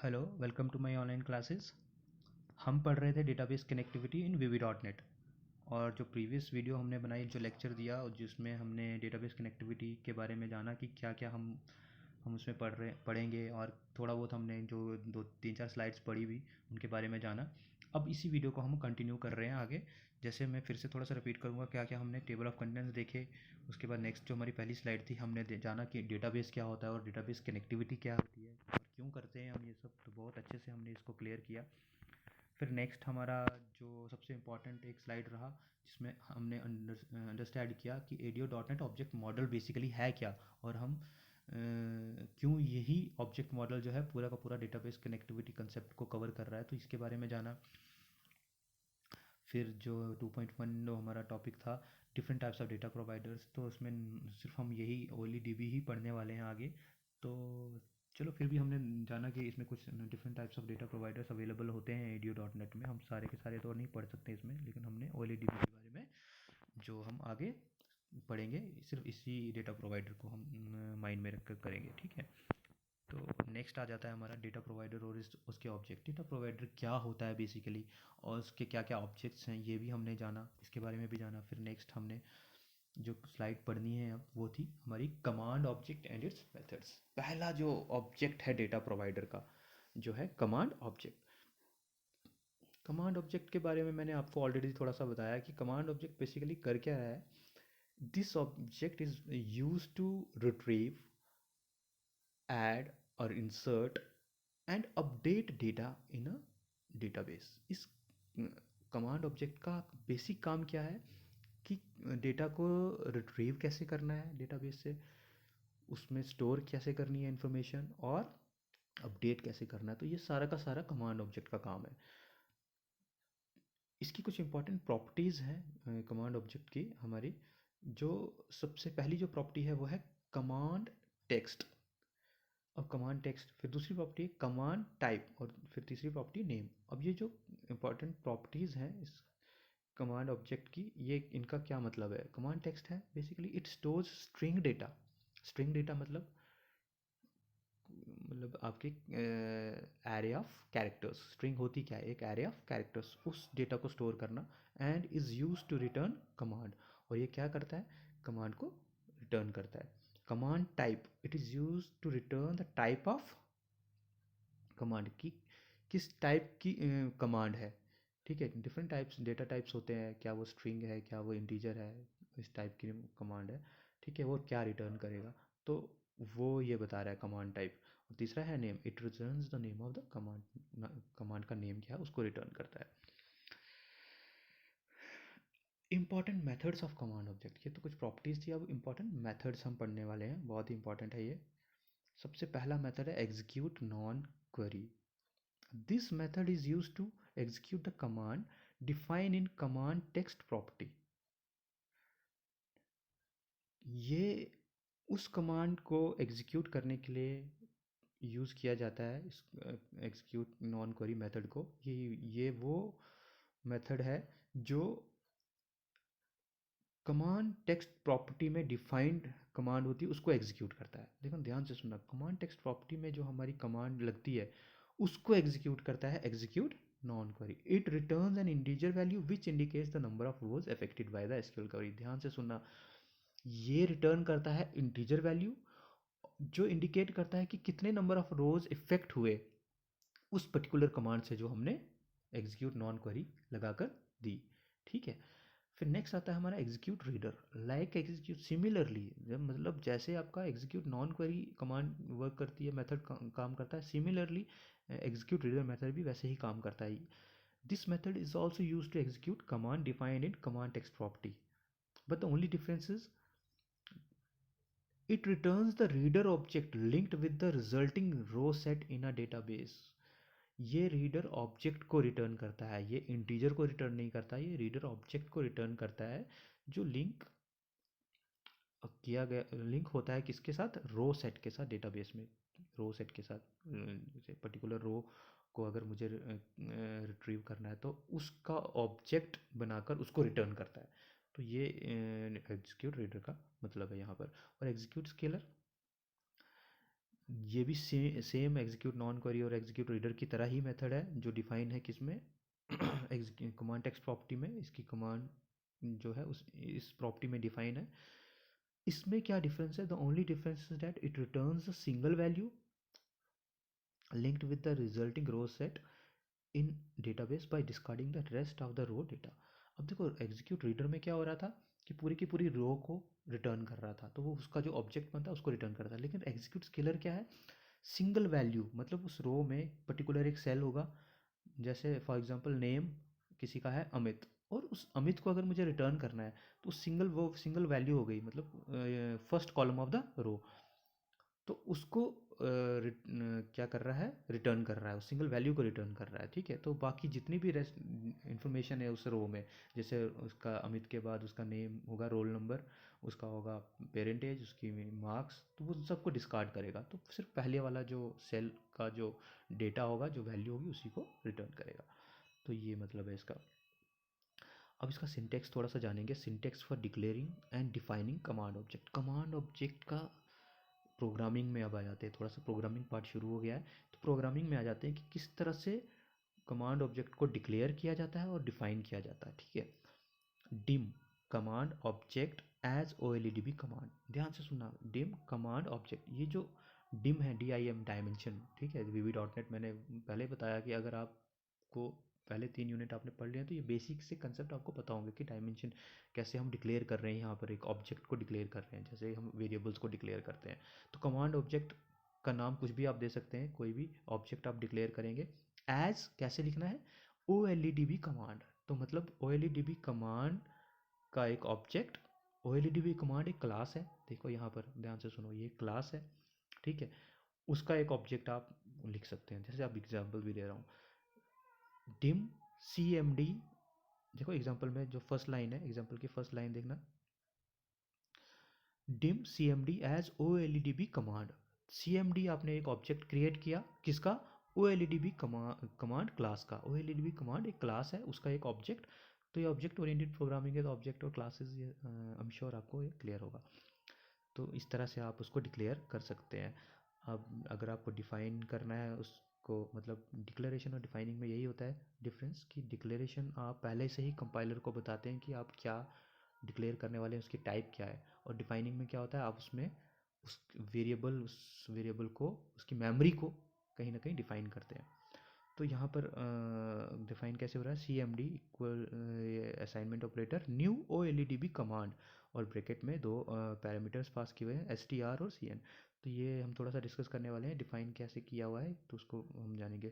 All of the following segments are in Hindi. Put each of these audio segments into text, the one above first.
Hello, welcome to my online classes. हम पढ़ रहे थे database connectivity in VB dot net. और जो प्रीवियस वीडियो हमने बनाई, जो लेक्चर दिया और जिसमें हमने डेटाबेस कनेक्टिविटी के बारे में जाना कि क्या क्या हम उसमें पढ़ेंगे, और थोड़ा बहुत हमने जो दो तीन चार स्लाइड्स पढ़ी हुई उनके बारे में जाना। अब इसी वीडियो को हम कंटिन्यू कर रहे हैं आगे। जैसे मैं फिर से थोड़ा सा रिपीट करूँगा क्या क्या हमने टेबल ऑफ कंटेंट्स देखे। उसके बाद नेक्स्ट जो हमारी पहली स्लाइड थी, हमने जाना कि डेटाबेस क्या होता है और डेटाबेस कनेक्टिविटी क्या होती है और क्यों करते हैं हम ये सब। तो बहुत अच्छे से हमने इसको क्लियर किया। फिर नेक्स्ट हमारा जो सबसे इम्पॉर्टेंट एक स्लाइड रहा, जिसमें हमने अंडरस्टैंड किया कि audio dot net object model basically है क्या, और हम क्यों यही ऑब्जेक्ट मॉडल जो है पूरा का पूरा डेटाबेस कनेक्टिविटी कंसेप्ट को कवर कर रहा है, तो इसके बारे में जाना। फिर जो 2.1 हमारा टॉपिक था, different types of data providers, तो उसमें सिर्फ हम यही ओनली डीबी ही पढ़ने वाले हैं आगे। तो चलो, फिर भी हमने जाना कि इसमें कुछ different types of data providers available होते हैं एडियो डॉट नेट में। हम सारे के सारे तो नहीं पढ़ सकते इसमें, लेकिन हमने ओनली डीबी के बारे में जो हम आगे पढ़ेंगे, सिर्फ इसी डेटा प्रोवाइडर को हम माइंड में रख कर करेंगे, ठीक है। तो नेक्स्ट आ जाता है हमारा डेटा प्रोवाइडर और उसके ऑब्जेक्ट। डेटा प्रोवाइडर क्या होता है बेसिकली, और उसके क्या क्या ऑब्जेक्ट्स हैं, ये भी हमने जाना, इसके बारे में भी जाना। फिर नेक्स्ट हमने जो स्लाइड पढ़नी है अब, वो थी हमारी command object and it's methods. पहला जो ऑब्जेक्ट है डेटा प्रोवाइडर का, जो है कमांड ऑब्जेक्ट। कमांड ऑब्जेक्ट के बारे में मैंने आपको ऑलरेडी थोड़ा सा बताया कि कमांड ऑब्जेक्ट बेसिकली कर क्या रहा है। This object is use to retrieve, add और insert and update data in a database. इस कमांड ऑब्जेक्ट का बेसिक काम क्या है कि डेटा को रिट्रीव कैसे करना है डेटाबेस से, उसमें स्टोर कैसे करनी है इन्फॉर्मेशन, और अपडेट कैसे करना है। तो ये सारा का सारा कमांड ऑब्जेक्ट का काम है। इसकी कुछ इंपॉर्टेंट प्रॉपर्टीज़ हैं कमांड ऑब्जेक्ट की हमारी। जो सबसे पहली जो प्रॉपर्टी है वो है कमांड टेक्स्ट। अब कमांड टेक्स्ट, फिर दूसरी प्रॉपर्टी है कमांड टाइप, और फिर तीसरी प्रॉपर्टी नेम। अब ये जो इंपॉर्टेंट प्रॉपर्टीज़ हैं इस कमांड ऑब्जेक्ट की, ये इनका क्या मतलब है। कमांड टेक्स्ट है basically it stores string data. String data मतलब आपके एरे ऑफ कैरेक्टर्स। स्ट्रिंग होती क्या है, एक एरे ऑफ कैरेक्टर्स, उस डेटा को स्टोर करना। And is use to return command, और ये क्या करता है, कमांड को रिटर्न करता है। Command type, it is use to return the type of command की, किस टाइप की कमांड है, ठीक है। डिफरेंट टाइप्स डेटा टाइप्स होते हैं, क्या वो स्ट्रिंग है, क्या वो इंटीजर है, इस टाइप की कमांड है, ठीक है। वो क्या रिटर्न करेगा, तो वो ये बता रहा है कमांड टाइप। और तीसरा है name, it returns the name of the command. Command का नेम क्या है उसको रिटर्न करता है। Important methods of command object, ये तो कुछ प्रॉपर्टीज थी, अब इंपॉर्टेंट मेथड्स हम पढ़ने वाले हैं, बहुत ही इंपॉर्टेंट है ये। सबसे पहला मेथड है execute non query. This method is used to execute the command defined in command text property. ये उस कमांड को एग्जीक्यूट करने के लिए यूज़ किया जाता है, इस एग्जीक्यूट नॉन क्वेरी मेथड को। ये वो मेथड है जो कमांड टेक्स्ट प्रॉपर्टी में डिफाइंड कमांड होती है उसको एग्जीक्यूट करता है। देखो ध्यान से सुनना, कमांड टेक्स्ट प्रॉपर्टी में जो हमारी कमांड लगती है उसको एग्जीक्यूट करता है execute non query. It returns N integer value which indicates the number of rose affected by the SQL query. ध्यान से सुनना, ये रिटर्न करता है इंटीजर वैल्यू जो इंडिकेट करता है कि कितने नंबर ऑफ रोज इफेक्ट हुए उस पर्टिकुलर कमांड से जो हमने एग्जीक्यूट नॉन क्वेरी लगाकर दी, ठीक है। फिर नेक्स्ट आता है हमारा execute reader. Like execute similarly, जब मतलब जैसे आपका execute non query command work करती है, मेथड काम करता है, सिमिलरली एग्जीक्यूट रीडर मेथड भी वैसे ही काम करता है। This method is also use to execute command defined in command text property, but the only difference is it returns the reader object linked with the resulting row set in a database। ये रीडर ऑब्जेक्ट को रिटर्न करता है, ये इंटीजर को रिटर्न नहीं करता, ये रीडर ऑब्जेक्ट को रिटर्न करता है जो लिंक किया गया, लिंक होता है किसके साथ, रो सेट के साथ डेटाबेस में। रो सेट के साथ जैसे पर्टिकुलर रो को अगर मुझे रिट्रीव करना है तो उसका ऑब्जेक्ट बनाकर उसको रिटर्न करता है। तो ये एग्जीक्यूट रीडर का मतलब है यहाँ पर। और एग्जीक्यूट स्केलर, ये भी सेम एग्जीक्यूट नॉन क्वेरी और एग्जीक्यूट रीडर की तरह ही मेथड है जो डिफाइन है किसमें कमांड टेक्स्ट प्रॉपर्टी में। इसकी कमांड जो है उस इस प्रॉपर्टी में डिफाइन है। इसमें क्या डिफरेंस है? The only difference is that it returns a single value linked with the resulting row set in database by discarding the rest of the row data। अब देखो एग्जीक्यूट रीडर में क्या हो रहा था कि पूरी की पूरी रो को रिटर्न कर रहा था, तो वो उसका जो ऑब्जेक्ट बनता है उसको रिटर्न कर रहा था। लेकिन एग्जीक्यूट स्केलर क्या है? सिंगल वैल्यू, मतलब उस रो में पर्टिकुलर एक सेल होगा, जैसे फॉर एग्जांपल नेम किसी का है अमित, और उस अमित को अगर मुझे रिटर्न करना है तो वो सिंगल वैल्यू हो गई, मतलब first column of the row, तो उसको क्या कर रहा है? रिटर्न कर रहा है, उस सिंगल वैल्यू को रिटर्न कर रहा है। ठीक है, तो बाकी जितनी भी रेस्ट इन्फॉर्मेशन है उस रो में, जैसे उसका अमित के बाद उसका नेम होगा, रोल नंबर, उसका होगा पेरेंट एज, उसकी मार्क्स, तो वो सबको डिस्कार्ड करेगा। तो सिर्फ पहले वाला जो सेल का जो डेटा होगा, जो वैल्यू होगी, उसी को रिटर्न करेगा। तो ये मतलब है इसका। अब इसका सिंटेक्स थोड़ा सा जानेंगे। Syntax for declaring and defining command object. Command object का प्रोग्रामिंग में अब आ जाते हैं, थोड़ा सा प्रोग्रामिंग पार्ट शुरू हो गया है, तो प्रोग्रामिंग में आ जाते हैं कि किस तरह से कमांड ऑब्जेक्ट को डिक्लेयर किया जाता है और डिफाइन किया जाता है। ठीक है, dim command object as O L E D B command. ध्यान से सुनना, डिम कमांड ऑब्जेक्ट, ये जो डिम है, डी आई एम, डायमेंशन। ठीक है, वी वी डॉट नेट मैंने पहले बताया कि अगर आपको पहले 3 यूनिट आपने पढ़ लिया तो ये बेसिक से कंसेप्ट आपको पता होंगे कि डायमेंशन कैसे हम डिक्लेयर कर रहे हैं, यहाँ पर एक ऑब्जेक्ट को डिक्लेयर कर रहे हैं, जैसे हम वेरिएबल्स को डिक्लेयर करते हैं। तो कमांड ऑब्जेक्ट का नाम कुछ भी आप दे सकते हैं, कोई भी ऑब्जेक्ट आप डिक्लेयर करेंगे। एज कैसे लिखना है? O L E D B command. तो मतलब O L E D B command का एक object, O L E D B command एक क्लास है, देखो यहाँ पर ध्यान से सुनो, ये क्लास है। ठीक है, उसका एक ऑब्जेक्ट आप लिख सकते हैं, जैसे आप एग्जाम्पल भी दे रहा हूँ, डिम सी एम डी। देखो एग्जाम्पल में जो फर्स्ट लाइन है, एग्जाम्पल की फर्स्ट लाइन देखना, dim C M D as O L E D B command. C M D आपने एक ऑब्जेक्ट क्रिएट किया, किसका? O L E D B command class का। O L E D B command एक क्लास है, उसका एक ऑब्जेक्ट। तो ये ऑब्जेक्ट ओरिएंटेड प्रोग्रामिंग है, तो ऑब्जेक्ट और क्लासेस, ये आई एम श्योर आपको ये क्लियर होगा। तो इस तरह से आप उसको डिक्लेयर कर सकते हैं। अब अगर आपको डिफाइन करना है उसको, मतलब डिक्लेरेशन और डिफाइनिंग में यही होता है डिफरेंस, कि डिक्लेरेशन आप पहले से ही कंपाइलर को बताते हैं कि आप क्या डिक्लेयर करने वाले हैं, उसकी टाइप क्या है। और डिफाइनिंग में क्या होता है, आप उसमें उस वेरिएबल को, उसकी मेमोरी को कहीं ना कहीं डिफाइन करते हैं। तो यहाँ पर डिफाइन कैसे हो रहा है? C M D equal assignment operator new O L E D B command, और ब्रैकेट में दो पैरामीटर्स पास किए हुए हैं, एस टी आर और सी एन। तो ये हम थोड़ा सा डिस्कस करने वाले हैं, डिफाइन कैसे किया हुआ है, तो उसको हम जानेंगे।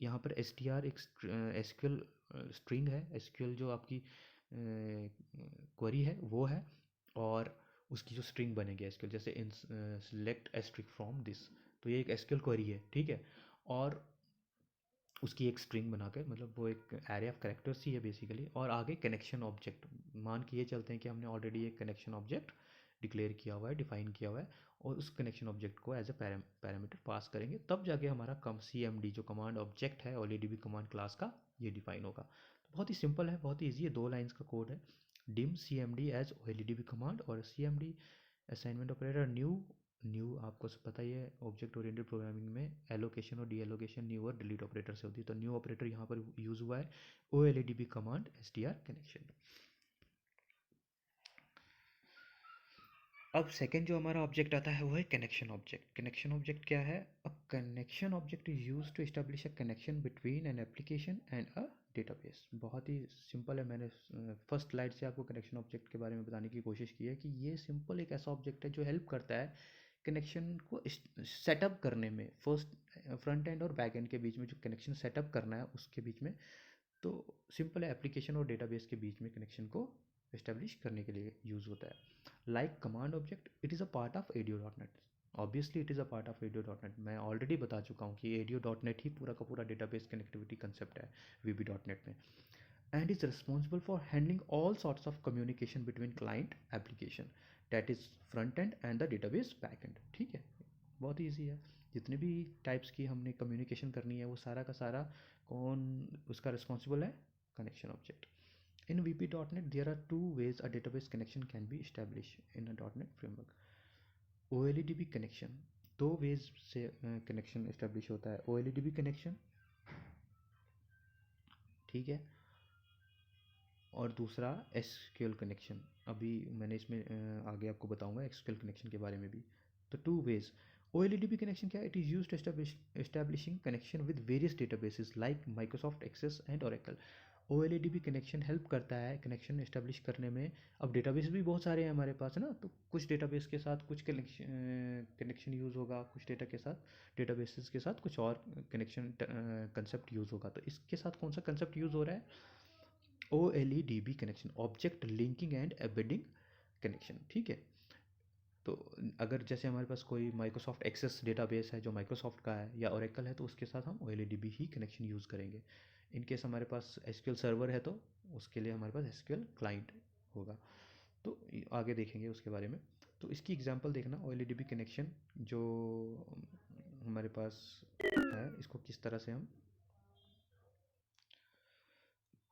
यहाँ पर एस टी आर एक एसक्यूएल स्ट्रिंग है, एसक्यूएल जो आपकी क्वेरी है वो है, और उसकी जो स्ट्रिंग बनेगी एसक्यूएल, जैसे इन सेलेक्ट एस्ट्रिक फ्रॉम दिस, तो ये एक एसक्यूएल क्वेरी है। ठीक है, और उसकी एक स्ट्रिंग बना के, मतलब वो एक एरे ऑफ कैरेक्टर्स ही है बेसिकली, और आगे कनेक्शन ऑब्जेक्ट मान के ये चलते हैं कि हमने ऑलरेडी एक कनेक्शन ऑब्जेक्ट डिक्लेयर किया हुआ है, डिफाइन किया हुआ है, और उस कनेक्शन ऑब्जेक्ट को एज ए पैरामीटर पास करेंगे, तब जाके हमारा कम सी एम डी जो कमांड ऑब्जेक्ट है ऑलरेडी भी कमांड क्लास का, ये डिफाइन होगा। तो बहुत ही सिंपल है, बहुत ही ईजी है, 2 लाइन्स का कोड है। Dim C M D as O L E D B command, और C M D assignment operator new. New आपको पता ही है ऑब्जेक्ट ओरिएंटेड प्रोग्रामिंग में एलोकेशन और डी एलोकेशन न्यू और डिलीट ऑपरेटर से होती है, तो न्यू ऑपरेटर यहाँ पर यूज़ हुआ है O L E D B command S T R connection. अब सेकंड जो हमारा ऑब्जेक्ट आता है वो है कनेक्शन ऑब्जेक्ट। कनेक्शन ऑब्जेक्ट क्या है? A connection object is use to establish a connection between an application and a database. बहुत ही सिंपल है, मैंने फर्स्ट स्लाइड से आपको कनेक्शन ऑब्जेक्ट के बारे में बताने की कोशिश की है कि ये सिंपल एक ऐसा ऑब्जेक्ट है जो हेल्प करता है कनेक्शन को सेटअप करने में, फर्स्ट फ्रंट एंड और बैक एंड के बीच में जो कनेक्शन सेटअप करना है उसके बीच में। तो सिंपल है, एप्लीकेशन और डेटाबेस के बीच में कनेक्शन को एस्टेब्लिश करने के लिए यूज़ होता है। Like command object, it is a part of audio dot net. Obviously it is a part of audio dot net, मैं ऑलरेडी बता चुका हूँ कि एडियो डॉट नेट ही पूरा का पूरा डेटाबेस कनेक्टिविटी कंसेप्ट है वी बी डॉट नेट में। And is responsible for handling all sorts of communication between client application, that is front end and the database back end. ठीक है, बहुत ईजी है। जितने भी टाइप्स की हमने कम्युनिकेशन करनी है वो सारा का सारा कौन उसका रिस्पॉन्सिबल है? Connection object. In VB.NET, there are two ways a database connection can be established in a .NET framework. OLEDB connection, दो वेज से कनेक्शन इस्टेब्लिश होता है, OLEDB कनेक्शन, ठीक है, और दूसरा SQL कनेक्शन। अभी मैंने इसमें आगे आपको बताऊंगा SQL कनेक्शन के बारे में भी। तो टू वेज OLEDB कनेक्शन क्या है? It is use to establishing connection with various databases like Microsoft Access and Oracle. OLEDB connection help करता है कनेक्शन इस्टेब्लिश करने में। अब डेटाबेस भी बहुत सारे हैं हमारे पास ना, तो कुछ डेटाबेस के साथ कुछ कनेक्शन यूज़ होगा, कुछ डेटा के साथ डेटाबेसेस के साथ कुछ और कनेक्शन कंसेप्ट यूज़ होगा। तो इसके साथ कौन सा कंसेप्ट यूज़ हो रहा है? OLEDB connection, object linking and embedding connection, ठीक है। तो अगर जैसे हमारे पास कोई माइक्रोसॉफ्ट एक्सेस डेटाबेस है जो माइक्रोसॉफ्ट का है या ओरेकल है, तो उसके साथ हम OLEDB ही कनेक्शन यूज़ करेंगे। इन केस हमारे पास SQL सर्वर है तो उसके लिए हमारे पास SQL क्लाइंट होगा। तो आगे देखेंगे उसके बारे में। तो इसकी एग्जांपल देखना, OLEDB कनेक्शन जो हमारे पास है, इसको किस तरह से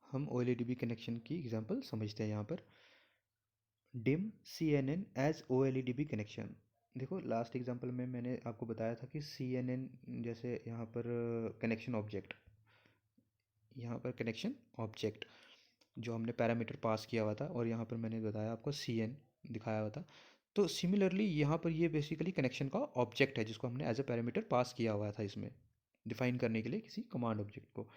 हम OLEDB कनेक्शन की एग्जांपल समझते हैं यहाँ पर। Dim CNN as OLEDB connection. देखो लास्ट एग्जांपल में मैंने आपको बताया था कि CNN जैसे यहाँ पर कनेक्शन ऑब्जेक्ट, यहाँ पर कनेक्शन ऑब्जेक्ट जो हमने पैरामीटर पास किया हुआ था, और यहाँ पर मैंने बताया आपको CN दिखाया हुआ था। तो सिमिलरली यहाँ पर ये बेसिकली कनेक्शन का ऑब्जेक्ट है जिसको हमने एज ए पैरामीटर पास किया हुआ था इसमें डिफाइन करने के लिए किसी कमांड ऑब्जेक्ट को।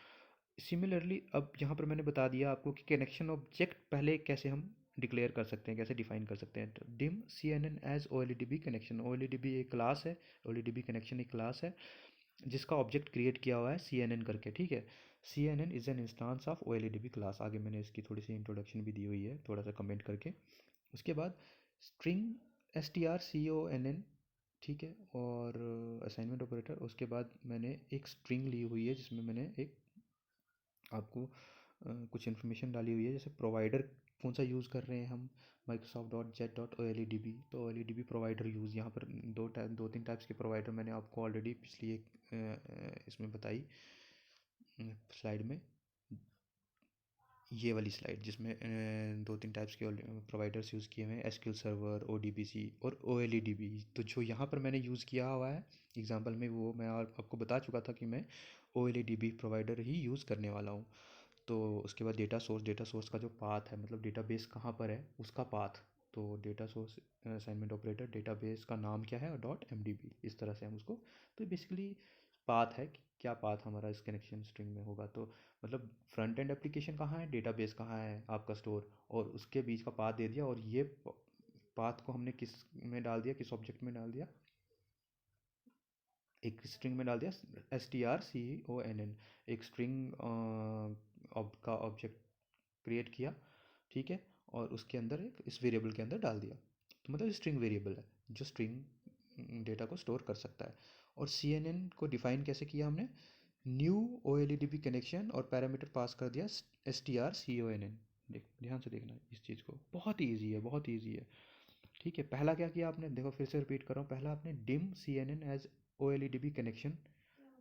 सिमिलरली अब यहाँ पर मैंने बता दिया आपको कि कनेक्शन ऑब्जेक्ट पहले कैसे हम डिक्लेयर कर सकते हैं, कैसे डिफाइन कर सकते हैं। तो dim CNN as OLEDB connection. OLEDB एक क्लास है, OLEDB कनेक्शन एक क्लास है जिसका ऑब्जेक्ट क्रिएट किया हुआ है CNN करके, ठीक है। CNN is an instance of OLEDB class. आगे मैंने इसकी थोड़ी सी इंट्रोडक्शन भी दी हुई है, थोड़ा सा कमेंट करके। उसके बाद स्ट्रिंग strCONN, ठीक है, और असाइनमेंट ऑपरेटर। उसके बाद मैंने एक स्ट्रिंग ली हुई है जिसमें मैंने एक आपको कुछ इन्फॉर्मेशन डाली हुई है, जैसे प्रोवाइडर कौन सा यूज़ कर रहे हैं हम, microsoft.z.OLEDB। तो OLEDB प्रोवाइडर यूज़ यहाँ पर दो तीन टाइप्स के प्रोवाइडर मैंने आपको ऑलरेडी पिछली एक इसमें बताई स्लाइड में, ये वाली स्लाइड जिसमें दो तीन टाइप्स के प्रोवाइडर्स यूज़ किए हुए हैं, SQL सर्वर, ODBC और OLEDB। तो जो यहाँ पर मैंने यूज़ किया हुआ है एग्जांपल में, वो मैं आपको बता चुका था कि मैं OLEDB प्रोवाइडर ही यूज़ करने वाला हूँ। तो उसके बाद डेटा सोर्स का जो पाथ है, मतलब डेटाबेस कहाँ पर है उसका पाथ। तो data source assignment operator database का नाम क्या है और .mdb, इस तरह से हम उसको, तो बेसिकली पाथ है कि क्या पाथ हमारा इस कनेक्शन स्ट्रिंग में होगा। तो मतलब फ्रंट एंड एप्लीकेशन कहाँ है, डेटाबेस कहाँ है आपका स्टोर, और उसके बीच का पाथ दे दिया, और ये पाथ को हमने किस में डाल दिया, किस ऑब्जेक्ट में डाल दिया, एक स्ट्रिंग में डाल दिया strCONN। एक स्ट्रिंग का ऑब्जेक्ट क्रिएट किया, ठीक है, और उसके अंदर एक इस वेरिएबल के अंदर डाल दिया। तो मतलब स्ट्रिंग वेरिएबल है जो स्ट्रिंग डेटा को स्टोर कर सकता है। और CNN को डिफाइन कैसे किया हमने, न्यू OLEDB कनेक्शन, और पैरामीटर पास कर दिया strCONN। ध्यान से देखना इस चीज़ को, बहुत ही ईजी है, बहुत ईजी है, ठीक है। पहला क्या किया आपने, देखो फिर से रिपीट कर रहा हूँ। पहला आपने dim CNN as OLEDB connection,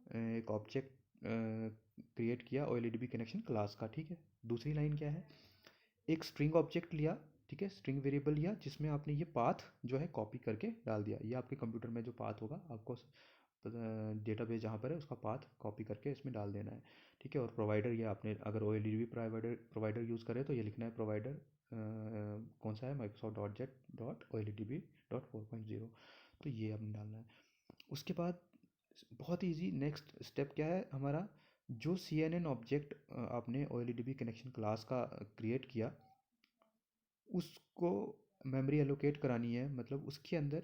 एक ऑब्जेक्ट क्रिएट किया OLEDB कनेक्शन क्लास का, ठीक है। दूसरी लाइन क्या है, एक स्ट्रिंग ऑब्जेक्ट लिया, ठीक है, स्ट्रिंग वेरिएबल लिया जिसमें आपने ये पाथ जो है कॉपी करके डाल दिया। ये आपके कंप्यूटर में जो पाथ होगा आपको डेटाबेस जहाँ पर है उसका पाथ कॉपी करके इसमें डाल देना है, ठीक है। और प्रोवाइडर, ये आपने अगर OLEDB प्रोवाइडर यूज़ करे तो ये लिखना है प्रोवाइडर कौन सा है, microsoft.z.OLEDB.4.0। तो ये आपने डालना है। उसके बाद बहुत ईजी नेक्स्ट स्टेप क्या है हमारा, जो CNN ऑब्जेक्ट आपने OLEDB कनेक्शन क्लास का क्रिएट किया उसको मेमोरी एलोकेट करानी है। मतलब उसके अंदर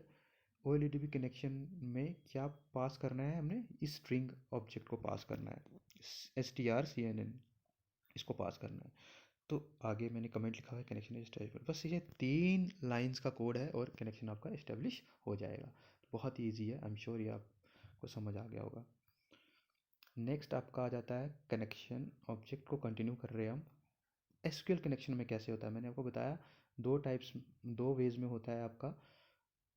OLEDB कनेक्शन में क्या पास करना है, हमने इस स्ट्रिंग ऑब्जेक्ट को पास करना है, strCNN, इसको पास करना है। तो आगे मैंने कमेंट लिखा हुआ है कनेक्शन इस्टेब्लिश। बस ये 3 लाइंस का कोड है और कनेक्शन आपका इस्टेब्लिश हो जाएगा। बहुत ही ईजी है, आई एम श्योर ये आपको समझ आ गया होगा। नेक्स्ट आपका आ जाता है कनेक्शन ऑब्जेक्ट को कंटिन्यू कर रहे हैं हम। SQL कनेक्शन में कैसे होता है, मैंने आपको बताया दो वेज में होता है आपका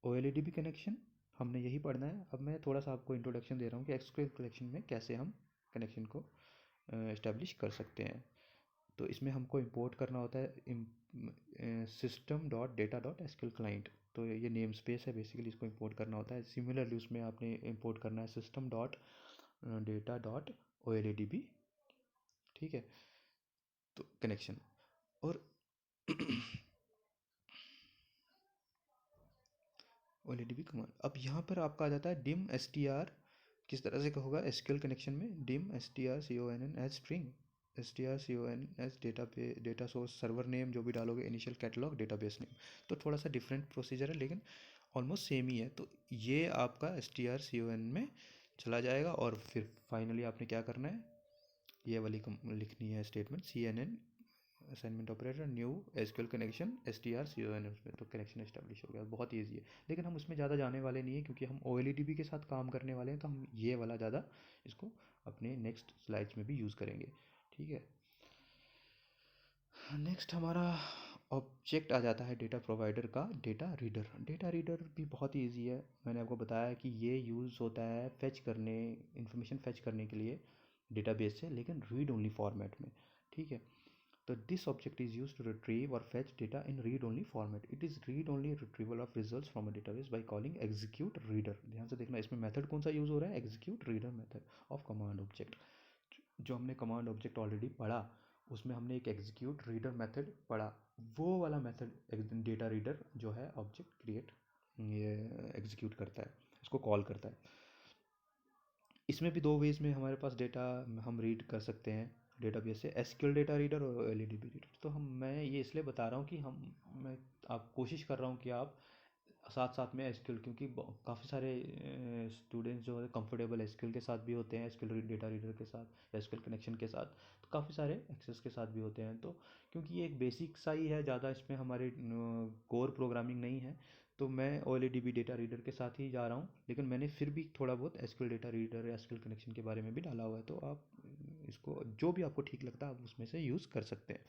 OLEDB कनेक्शन, हमने यही पढ़ना है। अब मैं थोड़ा सा आपको इंट्रोडक्शन दे रहा हूँ कि SQL कनेक्शन में कैसे हम कनेक्शन को इस्टेब्लिश कर सकते हैं। तो इसमें हमको इंपोर्ट करना होता है system.data.sql क्लाइंट। तो ये नेम स्पेस है, बेसिकली इसको इंपोर्ट करना होता है। सिमिलरली उसमें आपने इंपोर्ट करना है system dot data dot O L A D B, ठीक है। तो कनेक्शन और O L A D B command. अब यहाँ पर आपका आ जाता है डिम एस टी आर, किस तरह से होगा एसक्यूएल कनेक्शन में, dim S T R C O N N as string, S T R C O N as data पे डेटा सोर्स सर्वर नेम जो भी डालोगे, इनिशियल कैटलॉग डेटाबेस नेम। तो थोड़ा सा डिफरेंट प्रोसीजर है लेकिन ऑलमोस्ट सेम ही है। तो ये आपका S T R C O N में चला जाएगा और फिर फाइनली आपने क्या करना है, ये वाली लिखनी है statement, C N N assignment operator new SQL connection S T R C O N, उसमें तो कनेक्शन एस्टेब्लिश हो गया। बहुत ईजी है, लेकिन हम उसमें ज़्यादा जाने वाले नहीं है क्योंकि हम O L E D B के साथ काम करने वाले हैं, तो हम ये वाला ज़्यादा इसको अपने नेक्स्ट स्लाइड्स में भी यूज़ करेंगे, ठीक है। नेक्स्ट हमारा ऑब्जेक्ट आ जाता है डेटा प्रोवाइडर का डेटा रीडर। डेटा रीडर भी बहुत ही ईजी है, मैंने आपको बताया कि ये यूज़ होता है फेच करने, इंफॉर्मेशन फेच करने के लिए डेटाबेस से, लेकिन रीड ओनली फॉर्मेट में, ठीक है। तो this object is used to retrieve or fetch data in read-only format. It is read-only retrieval of results from a database by calling execute reader. ध्यान से देखना इसमें मेथड कौन सा यूज़ हो रहा है, execute reader method of command object. जो हमने कमांड ऑब्जेक्ट ऑलरेडी पढ़ा उसमें हमने एक एग्जीक्यूट रीडर मेथड पढ़ा, वो वाला मेथड डेटा रीडर जो है ऑब्जेक्ट क्रिएट ये एग्जीक्यूट करता है, इसको कॉल करता है। इसमें भी दो वेज में हमारे पास डेटा हम रीड कर सकते हैं डेटाबेस से, एसक्यूएल डेटा रीडर और एलईडीबी रीडर। तो मैं ये इसलिए बता रहा हूँ कि मैं आप कोशिश कर रहा हूँ कि आप साथ साथ में एसक्यूएल, क्योंकि काफ़ी सारे स्टूडेंट्स जो है कंफर्टेबल एसक्यूएल के साथ भी होते हैं, एसक्यूएल डेटा रीडर के साथ, एसक्यूएल कनेक्शन के साथ, तो काफ़ी सारे एक्सेस के साथ भी होते हैं। तो क्योंकि ये एक बेसिक सा ही है, ज़्यादा इसमें हमारे कोर प्रोग्रामिंग नहीं है, तो मैं O L E D B data reader के साथ ही जा रहा हूँ, लेकिन मैंने फिर भी थोड़ा बहुत एसक्यूएल डेटा रीडर या एसक्यूएल कनेक्शन के बारे में भी डाला हुआ है। तो आप इसको जो भी आपको ठीक लगता है आप उसमें से यूज़ कर सकते हैं।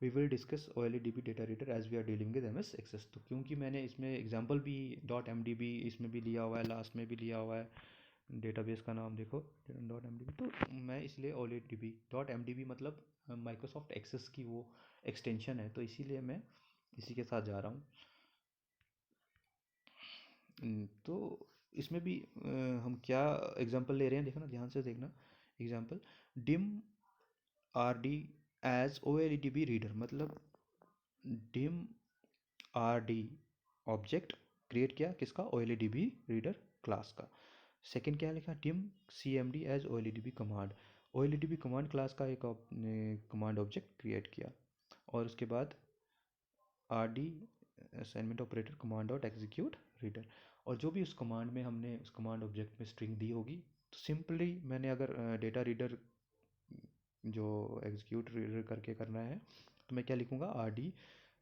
We will discuss O L E D B data reader as we are dealing with M S Access. तो क्योंकि मैंने इसमें एग्जाम्पल भी डॉट एम डी बी इसमें भी लिया हुआ है, लास्ट में भी लिया हुआ है, डेटाबेस का नाम देखो डॉट एम डी बी, तो मैं इसलिए O L E D B dot M D B मतलब माइक्रोसॉफ्ट एक्सेस की वो एक्सटेंशन है, तो इसीलिए मैं इसी के साथ जा रहा हूँ। तो इसमें भी हम क्या एग्जांपल ले रहे हैं, देखो ना ध्यान से देखना। Example dim R D as O L E D B reader, मतलब dim R D object create किया किसका, O L E D B reader class का। सेकंड क्या लिखा, dim C M D as O L E D B command, O L E D B command class का एक कमांड ऑब्जेक्ट क्रिएट किया। और उसके बाद R D assignment operator command dot execute reader, और जो भी उस कमांड में हमने उस कमांड ऑब्जेक्ट में स्ट्रिंग दी होगी, तो सिंपली मैंने अगर डेटा रीडर जो एग्जीक्यूट रीडर करके करना है तो मैं क्या लिखूँगा, are D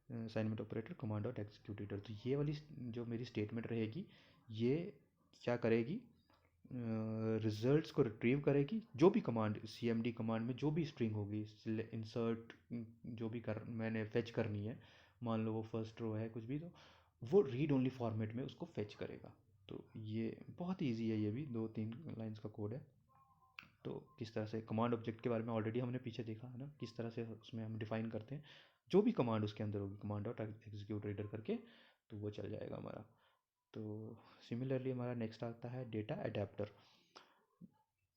assignment operator command dot execute reader. तो ये वाली जो मेरी स्टेटमेंट रहेगी ये क्या करेगी, रिजल्ट्स को रिट्रीव करेगी, जो भी command C M D command में जो भी स्ट्रिंग होगी, इंसर्ट जो भी कर मैंने फेच करनी है, मान लो वो फर्स्ट रो है कुछ भी, तो वो रीड ओनली फॉर्मेट में उसको फेच करेगा। तो ये बहुत ईजी है, ये भी 2-3 लाइंस का कोड है। तो किस तरह से कमांड ऑब्जेक्ट के बारे में ऑलरेडी हमने पीछे देखा है ना, किस तरह से उसमें हम डिफाइन करते हैं जो भी कमांड उसके अंदर होगी, कमांड डॉट एग्जीक्यूट रीडर करके तो वो चल जाएगा हमारा। तो सिमिलरली हमारा नेक्स्ट आता है डेटा अडेप्टर।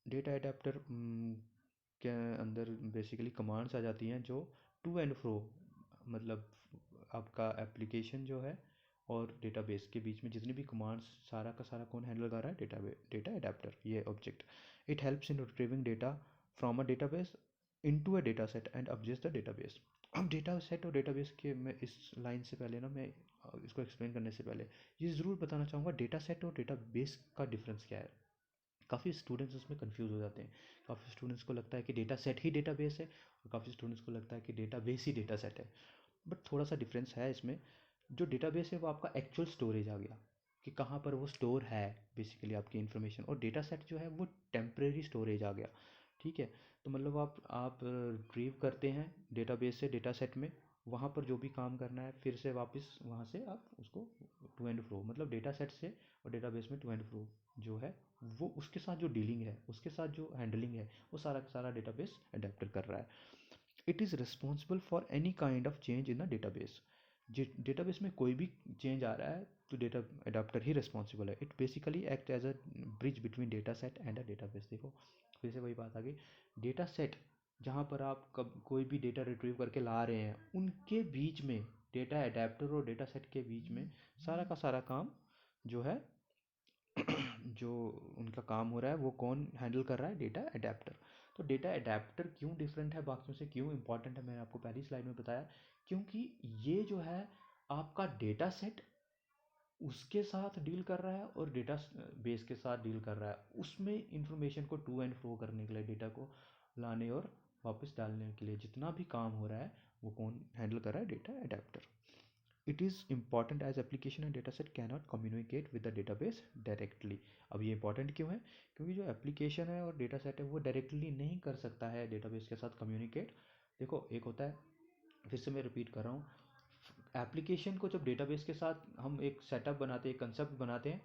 डेटा अडेप्टर के अंदर बेसिकली कमांड्स आ जाती हैं जो टू एंड फ्रो, मतलब आपका एप्लीकेशन जो है और डेटाबेस के बीच में जितनी भी कमांड्स, सारा का सारा कौन हैंडल कर रहा है, डेटा अडेप्टर ये object. It helps in retrieving data from a database into a data set and updates the database. अब डेटा सेट और डेटाबेस के, मैं इस लाइन से पहले ना, मैं इसको एक्सप्लेन करने से पहले ये ज़रूर बताना चाहूँगा डेटा सेट और डेटाबेस का डिफरेंस क्या है। काफ़ी स्टूडेंट्स उसमें कंफ्यूज हो जाते हैं, काफ़ी स्टूडेंट्स को लगता है कि डेटा सेट ही डेटाबेस है और काफ़ी स्टूडेंट्स को लगता है कि डेटाबेस ही डेटा सेट है। बट थोड़ा सा डिफरेंस है इसमें। जो डेटाबेस है वो आपका एक्चुअल स्टोरेज आ गया कि कहाँ पर वो स्टोर है बेसिकली आपकी इन्फॉर्मेशन, और डेटा सेट जो है वो टेम्परेरी स्टोरेज आ गया, ठीक है। तो मतलब आप रिट्रीव करते हैं डेटाबेस से डेटा सेट में, वहाँ पर जो भी काम करना है फिर से वापस वहाँ से आप उसको टू एंड फ्रो, मतलब डेटा सेट से और डेटाबेस में टू एंड फ्रो जो है वो उसके साथ जो डीलिंग है, उसके साथ जो हैंडलिंग है, वो सारा का सारा डेटाबेस अडेप्टर कर रहा है। It is responsible for any kind of change in the database. Database में कोई भी चेंज आ रहा है तो डेटा अडाप्टर ही रिस्पॉन्सिबल है। It basically act as a bridge between data set and a database. देखो फिर से वही बात आ गई, डेटा सेट जहाँ पर आप कब कोई भी डेटा रिट्रीव करके ला रहे हैं, उनके बीच में डेटा अडेप्टर और डेटा सेट के बीच में सारा का सारा काम जो है जो उनका काम हो रहा है वो कौन हैंडल कर रहा है, डेटा अडेप्टर। तो डेटा अडेप्टर क्यों डिफरेंट है बाकियों से, क्यों इंपॉर्टेंट है, मैंने आपको पहली स्लाइड में बताया। क्योंकि ये जो है आपका डेटा सेट उसके साथ डील कर रहा है और डेटा बेस के साथ डील कर रहा है, उसमें इंफॉर्मेशन को टू एंड फ्रो करने के लिए, डेटा को लाने और वापस डालने के लिए जितना भी काम हो रहा है वो कौन हैंडल कर रहा है, data adapter. It is important as application and dataset cannot communicate with the database directly। अब ये इंपॉर्टेंट क्यों है, क्योंकि जो एप्लीकेशन है और डेटा सेट है वो डायरेक्टली नहीं कर सकता है डेटाबेस के साथ कम्युनिकेट। देखो एक होता है, फिर से मैं रिपीट कर रहा हूँ, एप्लीकेशन को जब डेटाबेस के साथ हम एक सेटअप बनाते हैं, एक कंसेप्ट बनाते हैं,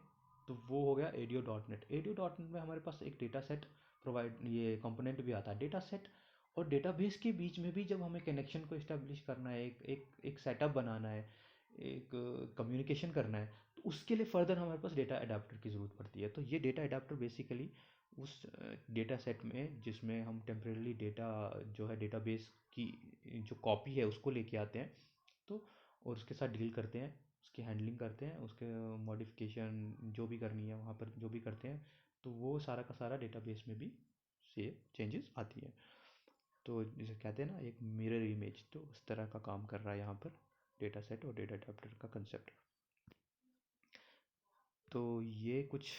तो वो हो गया audio dot net. Audio dot net में हमारे पास एक डेटा सेट प्रोवाइड ये कंपोनेंट भी आता है। डेटा सेट और डेटाबेस के बीच में भी जब हमें कनेक्शन को इस्टेब्लिश करना है, एक सेटअप बनाना है, एक कम्युनिकेशन करना है, तो उसके लिए फर्दर हमारे पास डेटा अडाप्टर की ज़रूरत पड़ती है। तो ये डेटा अडाप्टर बेसिकली उस डेटा सेट में जिसमें हम टेम्परेली डेटा जो है डेटाबेस की जो कॉपी है उसको लेके आते हैं, तो और उसके साथ डील करते हैं, उसकी हैंडलिंग करते हैं, उसके मॉडिफिकेशन जो भी करनी है वहाँ पर जो भी करते हैं, तो वो सारा का सारा डेटाबेस में भी से चेंजेस आती है। तो जिसे कहते हैं ना एक मिरर इमेज, तो उस तरह का काम कर रहा है यहाँ पर डेटा सेट और डेटा अडेप्टर का कंसेप्ट। तो ये कुछ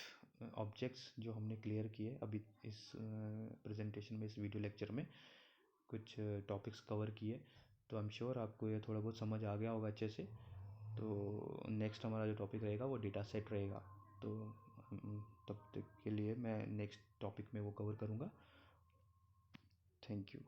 ऑब्जेक्ट्स जो हमने क्लियर किए अभी इस प्रेजेंटेशन में, इस वीडियो लेक्चर में कुछ टॉपिक्स कवर किए। तो आई एम श्योर आपको ये थोड़ा बहुत समझ आ गया होगा अच्छे से। तो नेक्स्ट हमारा जो टॉपिक रहेगा वो डेटा सेट रहेगा। तो तब तक के लिए मैं नेक्स्ट टॉपिक में वो कवर करूँगा। Thank you.